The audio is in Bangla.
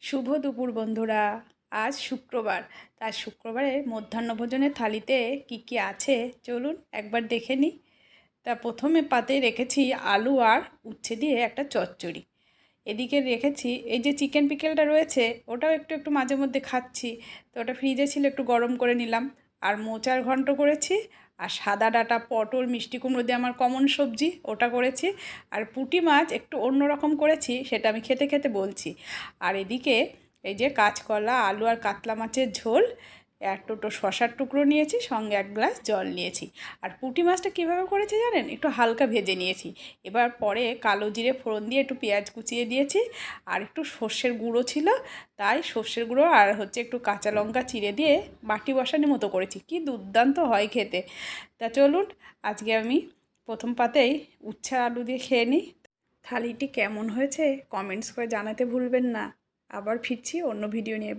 শুভ দুপুর বন্ধুরা। আজ শুক্রবার, তার শুক্রবারের মধ্যাহ্নভোজনের থালিতে কি আছে চলুন একবার দেখে নিই। তা প্রথমে পাতে রেখেছি আলু আর উচ্ছে দিয়ে একটা চচ্চড়ি। এদিকে রেখেছি এই যে চিকেন পিকেলটা রয়েছে, ওটাও একটু একটু মাঝে মধ্যে খাচ্ছি, তো ওটা ফ্রিজে ছিল, একটু গরম করে নিলাম। আর মোচার ঘন্ট করেছি, আর সাদা ডাঁটা পটল মিষ্টি কুমড়ো দিয়ে আমার কমন সবজি, ওটা করেছি। আর পুঁটি মাছ একটু অন্য রকম করেছি, সেটা আমি খেতে খেতে বলছি। আর এদিকে এই যে কাঁচকলা আলু আর কাতলা মাছের ঝোল, এক দুটো শশার টুকরো নিয়েছি, সঙ্গে এক গ্লাস জল নিয়েছি। আর পুঁটি মাছটা কীভাবে করেছি জানেন? একটু হালকা ভেজে নিয়েছি। এবার পরে কালো জিরে ফোড়ন দিয়ে একটু পেঁয়াজ কুচিয়ে দিয়েছি, আর একটু সর্ষের গুঁড়ো ছিল, তাই সর্ষের গুঁড়ো আর একটু কাঁচা লঙ্কা চিড়ে দিয়ে বাটি বসানোর মতো করেছি। কি দুর্দান্ত হয় খেতে। তা চলুন আজকে আমি প্রথম পাতেই উচ্ছে আলু দিয়ে খেয়ে নিই। থালিটি কেমন হয়েছে কমেন্টস করে জানাতে ভুলবেন না। আবার ফিরছি অন্য ভিডিও নিয়ে।